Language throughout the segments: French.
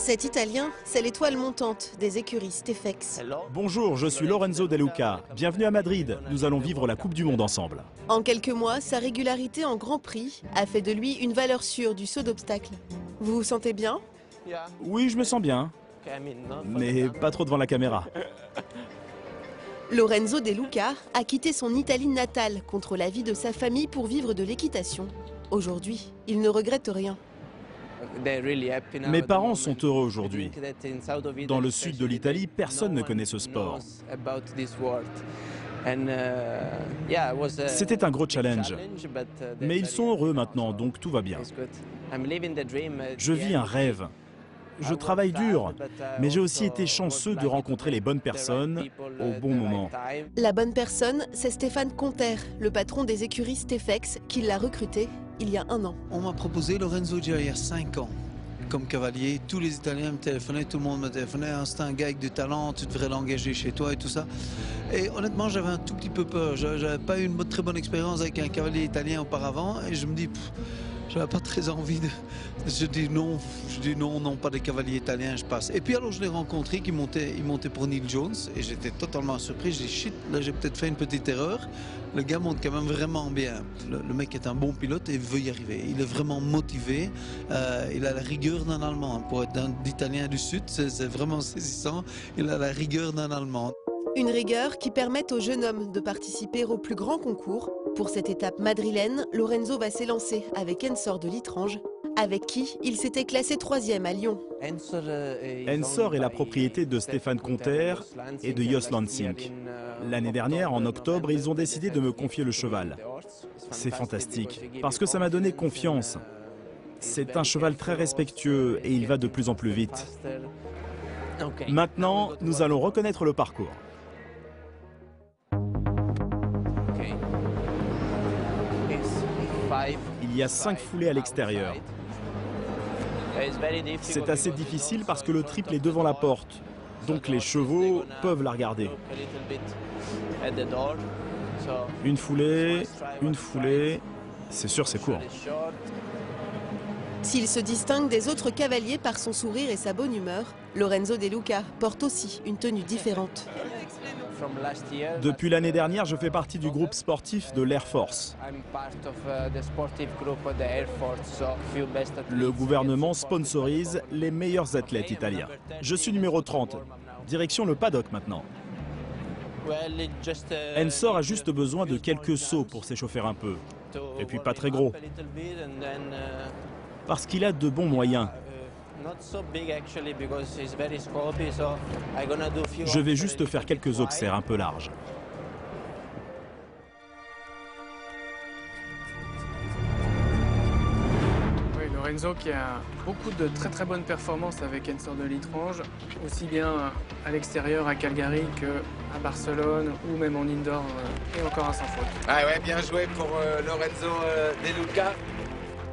Cet Italien, c'est l'étoile montante des écuries Stefex. Bonjour, je suis Lorenzo De Luca. Bienvenue à Madrid. Nous allons vivre la Coupe du Monde ensemble. En quelques mois, sa régularité en Grand Prix a fait de lui une valeur sûre du saut d'obstacle. Vous vous sentez bien? Oui, je me sens bien, mais pas trop devant la caméra. Lorenzo De Luca a quitté son Italie natale contre l'avis de sa famille pour vivre de l'équitation. Aujourd'hui, il ne regrette rien. Mes parents sont heureux aujourd'hui. Dans le sud de l'Italie, personne ne connaît ce sport. C'était un gros challenge. Mais ils sont heureux maintenant, donc tout va bien. Je vis un rêve. Je travaille dur, mais j'ai aussi été chanceux de rencontrer les bonnes personnes au bon moment. La bonne personne, c'est Stéphane Conter, le patron des écuries Stefex, qui l'a recruté il y a un an. On m'a proposé Lorenzo il y a 5 ans comme cavalier. Tous les Italiens me téléphonaient, tout le monde me téléphonait. Ah, c'est un gars avec du talent, tu devrais l'engager chez toi et tout ça. Et honnêtement, j'avais un tout petit peu peur. J'avais pas eu une très bonne expérience avec un cavalier italien auparavant. Et je me dis, j'avais pas très envie de... Je dis non, pas des cavaliers italiens, je passe. Et puis alors je l'ai rencontré, il montait pour Neil Jones et j'étais totalement surpris. J'ai dit shit, là j'ai peut-être fait une petite erreur. Le gars monte quand même vraiment bien. Le mec est un bon pilote et veut y arriver. Il est vraiment motivé. Il a la rigueur d'un Allemand. Pour être d'Italien du Sud, c'est vraiment saisissant. Il a la rigueur d'un Allemand. Une rigueur qui permet au jeune homme de participer au plus grand concours. Pour cette étape madrilène, Lorenzo va s'élancer avec Ensor de Litrange, avec qui il s'était classé 3e à Lyon. Ensor est la propriété de Stéphane Conter et de Jos Lansing. L'année dernière, en octobre, ils ont décidé de me confier le cheval. C'est fantastique, parce que ça m'a donné confiance. C'est un cheval très respectueux et il va de plus en plus vite. Maintenant, nous allons reconnaître le parcours. Il y a 5 foulées à l'extérieur. C'est assez difficile parce que le triple est devant la porte. Donc les chevaux peuvent la regarder. Une foulée, c'est sûr c'est court. S'il se distingue des autres cavaliers par son sourire et sa bonne humeur, Lorenzo De Luca porte aussi une tenue différente. Depuis l'année dernière, je fais partie du groupe sportif de l'Air Force. Le gouvernement sponsorise les meilleurs athlètes italiens. Je suis numéro 30. Direction le paddock maintenant. Ensor a juste besoin de quelques sauts pour s'échauffer un peu. Et puis pas très gros. Parce qu'il a de bons moyens. Je vais juste faire quelques auxerres un peu larges. Oui, Lorenzo qui a beaucoup de très bonnes performances avec Ensor de Litrange, aussi bien à l'extérieur à Calgary qu'à Barcelone ou même en indoor et encore un sans faute. Ah ouais, bien joué pour Lorenzo De Luca.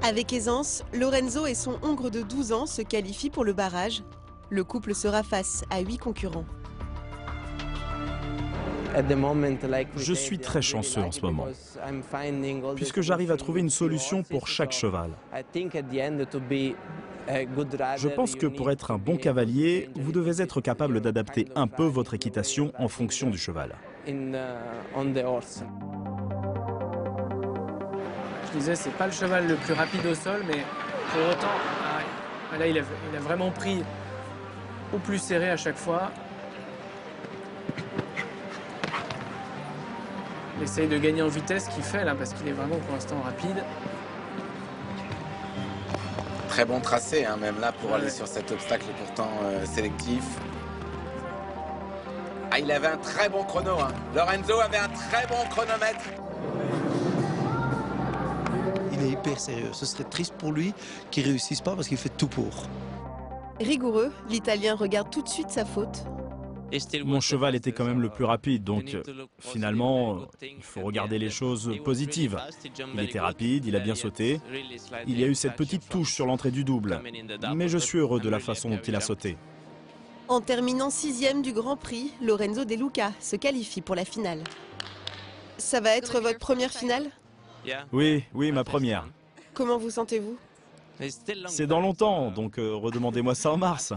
Avec aisance, Lorenzo et son hongre de 12 ans se qualifient pour le barrage. Le couple sera face à 8 concurrents. Je suis très chanceux en ce moment, puisque j'arrive à trouver une solution pour chaque cheval. Je pense que pour être un bon cavalier, vous devez être capable d'adapter un peu votre équitation en fonction du cheval. Je disais, c'est pas le cheval le plus rapide au sol, mais pour autant, là, il a vraiment pris au plus serré à chaque fois. Il essaye de gagner en vitesse, qu'il fait là, parce qu'il est vraiment pour l'instant rapide. Très bon tracé, hein, même là, pour aller sur cet obstacle pourtant sélectif. Ah, il avait un très bon chrono. Hein. Lorenzo avait un très bon chronomètre. Il est hyper sérieux. Ce serait triste pour lui qu'il ne réussisse pas parce qu'il fait tout pour. Rigoureux, l'Italien regarde tout de suite sa faute. Mon cheval était quand même le plus rapide, donc finalement, il faut regarder les choses positives. Il était rapide, il a bien sauté. Il y a eu cette petite touche sur l'entrée du double, mais je suis heureux de la façon dont il a sauté. En terminant 6e du Grand Prix, Lorenzo De Luca se qualifie pour la finale. Ça va être votre première finale? Oui, ma première. Comment vous sentez-vous? C'est dans longtemps, donc redemandez-moi ça en mars.